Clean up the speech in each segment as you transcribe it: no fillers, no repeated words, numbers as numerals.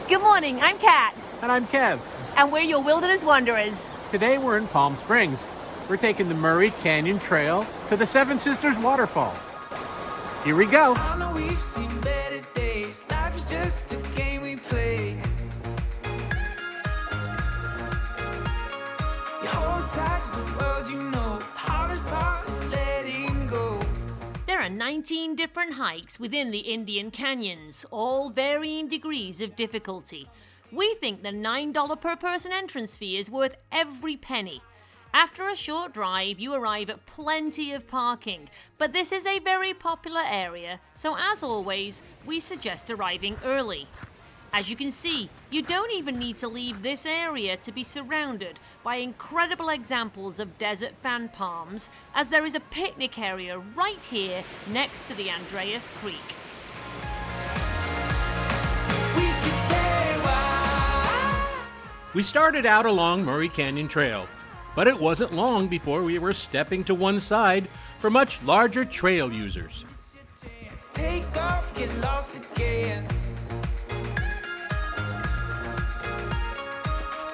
Good morning, I'm Kat. And I'm Kev. And we're your wilderness wanderers. Today we're in Palm Springs. We're taking the Murray Canyon Trail to the Seven Sisters Waterfall. Here we go. I know we've seen better days. Life is just a game we play. You hold tight to the world you know. The hardest part is letting go. There are 19 different hikes within the Indian Canyons, all varying degrees of difficulty. We think the $9 per person entrance fee is worth every penny. After a short drive, you arrive at plenty of parking, but this is a very popular area, so as always, we suggest arriving early. As you can see, you don't even need to leave this area to be surrounded by incredible examples of desert fan palms, as there is a picnic area right here next to the Andreas Creek. We can stay a while. We started out along Murray Canyon Trail, but it wasn't long before we were stepping to one side for much larger trail users. Take off, get lost again.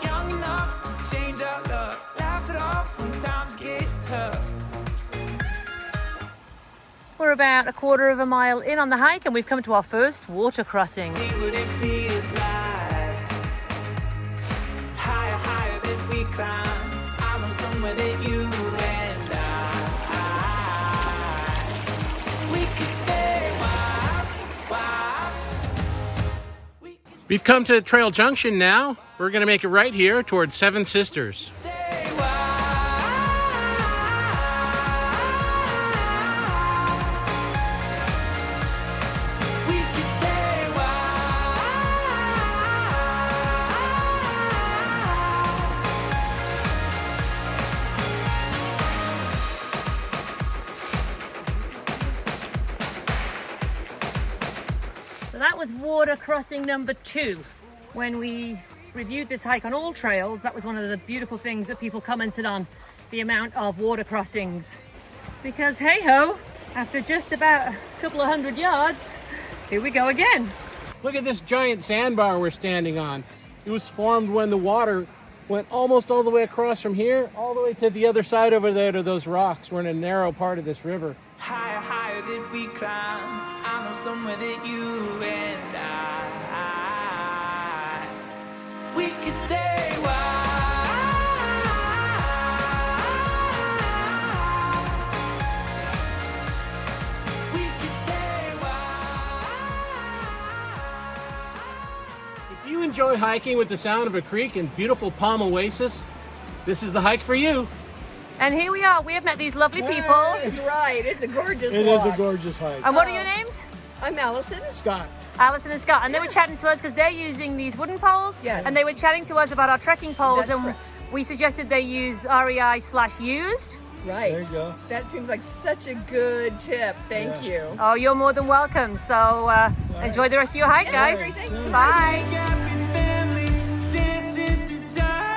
Young enough to change our luck. Laugh it off when times get tough. We're about a quarter of a mile in on the hike and we've come to our first water crossing. See what it feels like. Higher, higher than we climb. I know somewhere that you and I. We can stay wild. We've come to Trail Junction now. We're going to make it right here towards Seven Sisters. Stay wild. We can stay wild. So that was water crossing number 2. When we reviewed this hike on all trails, that was one of the beautiful things that people commented on, the amount of water crossings. Because hey ho, after just about a couple of 100 yards, here we go again. Look at this giant sandbar we're standing on. It was formed when the water went almost all the way across from here, all the way to the other side over there to those rocks. We're in a narrow part of this river. Higher, higher than we climb. I know somewhere that you and I. We can stay wild. We can stay wild. If you enjoy hiking with the sound of a creek and beautiful palm oasis, this is the hike for you. And here we are, we have met these lovely people. That's right. It's a gorgeous It walk. is a gorgeous hike. And what are your names? I'm Allison. Scott. Alison and Scott, and they were chatting to us because they're using these wooden poles. Yes. And they were chatting to us about our trekking poles, That's and correct. we suggested they use REI/used. Right. There you go. That seems like such a good tip. Thank you. Oh, you're more than welcome. So enjoy the rest of your hike, guys. Great, thank you. Bye. Happy family dancing through time.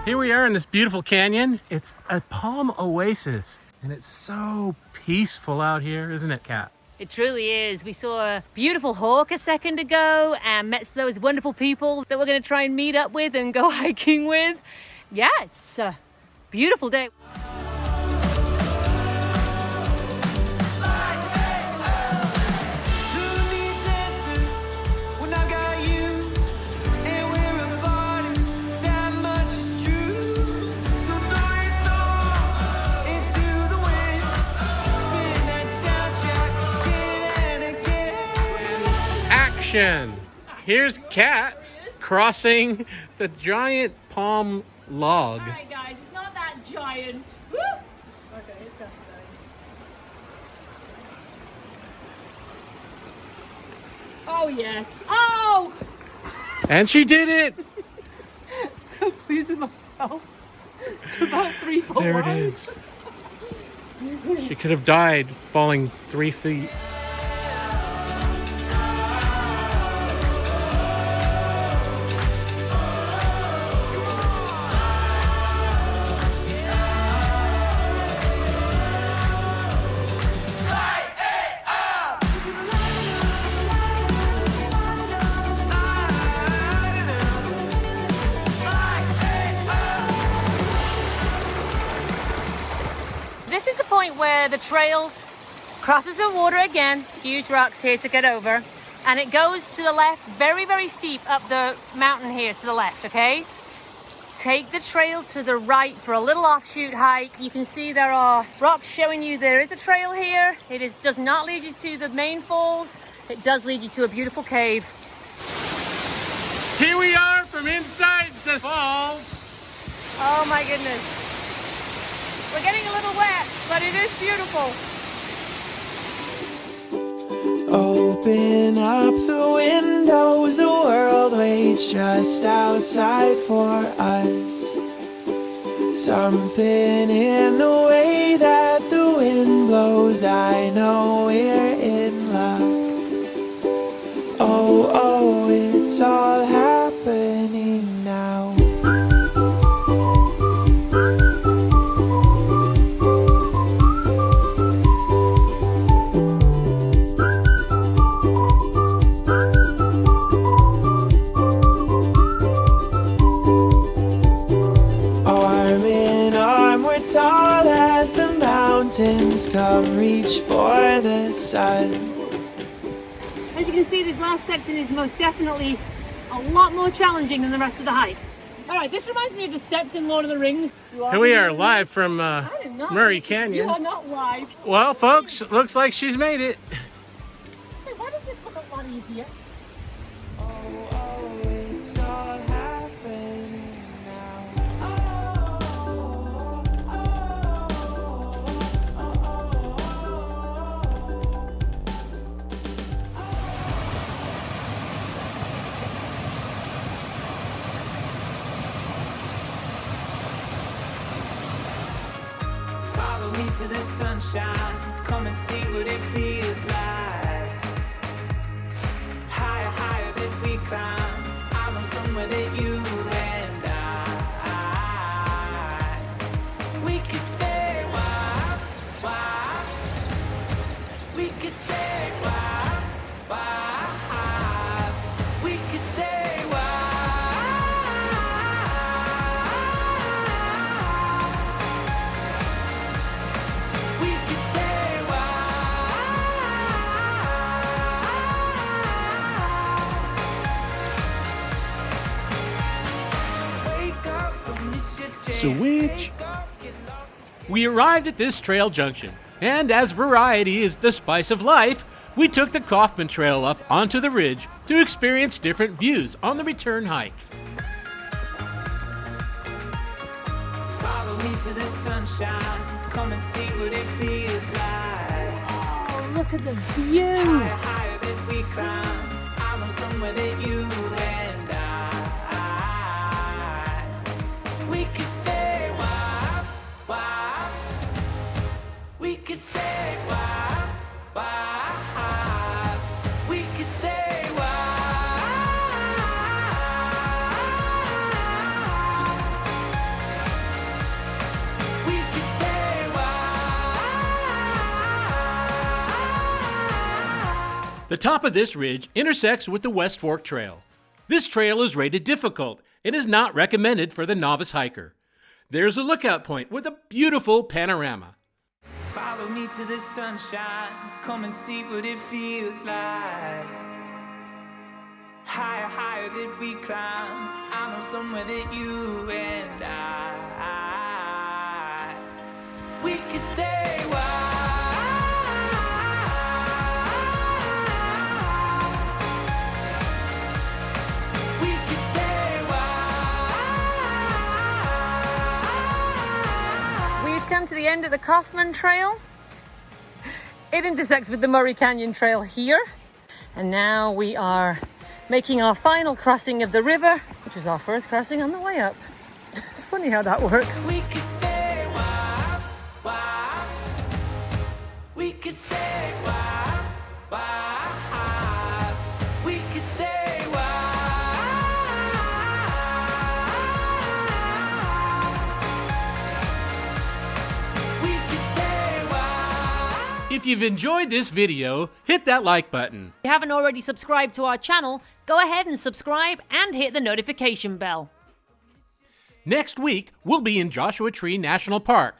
Here we are in this beautiful canyon. It's a palm oasis, and it's so peaceful out here, isn't it, Kat? It truly is. We saw a beautiful hawk a second ago and met those wonderful people that we're going to try and meet up with and go hiking with. Yeah, it's a beautiful day. Who needs answers when I've got you? And we're a party, that much is true. So throw your soul into the wind. Spin that soundtrack again and again. Action! Here's Kat crossing the giant palm log. All right, guys, it's not that giant. Woo! Okay, it's got Oh, yes. Oh! And she did it! So pleased with myself. It's about 3 foot There it wide. is. She could have died falling 3 feet. this is the point where the trail crosses the water again. Huge rocks here to get over. And it goes to the left, very, very steep up the mountain here to the left, okay? Take the trail to the right for a little offshoot hike. You can see there are rocks showing you there is a trail here. Does not lead you to the main falls. It does lead you to a beautiful cave. Here we are from inside the falls. Oh my goodness. We're getting a little wet, but it is beautiful. Open up the windows, the world waits just outside for us. Something in the way that the wind blows, I know we're in luck. Oh, oh, it's all happening now. Tall as the mountains, come reach for the sun. As you can see, this last section is most definitely a lot more challenging than the rest of the hike. All right, this reminds me of the steps in Lord of the Rings. Here we are live from Murray You Canyon. are not live. Well, folks, it looks like she's made it. Wait, why does this look a lot easier? Oh, oh, it's all happening now. Follow me to the sunshine, come and see what it feels like. Higher, higher that we climb, I know somewhere that you and I, we can stay wild, wild. We can stay wild, wild. We can stay wild. We can stay wild. Wake up, don't miss your chance. Switch. Take off, get lost. We arrived at this trail junction, and as variety is the spice of life, we took the Kaufman Trail up onto the ridge to experience different views on the return hike. Follow me to the sunshine, come and see what it feels like. Oh, look at the view. Higher, higher that we climb, I know somewhere that you and I, we can stay wild, wild. We can stay wild, wild. We can stay wild. We can stay wild. The top of this ridge intersects with the West Fork Trail. This trail is rated difficult and is not recommended for the novice hiker. There's a lookout point with a beautiful panorama. Follow me to the sunshine, come and see what it feels like. Higher, higher that we climb, I know somewhere that you and I, we can stay wild. We can stay wild. We've come to the end of the Kaufman Trail. It intersects with the Murray Canyon Trail here. And now we are making our final crossing of the river, which was our first crossing on the way up. It's funny how that works. We can stay wild, wild. We can stay wild, wild. We can stay wild. We can stay wild. If you've enjoyed this video, hit that like button. If you haven't already subscribed to our channel, go ahead and subscribe and hit the notification bell. Next week, we'll be in Joshua Tree National Park.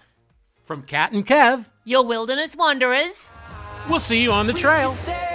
From Kat and Kev, Your wilderness wanderers. we'll see you on the trail. Stay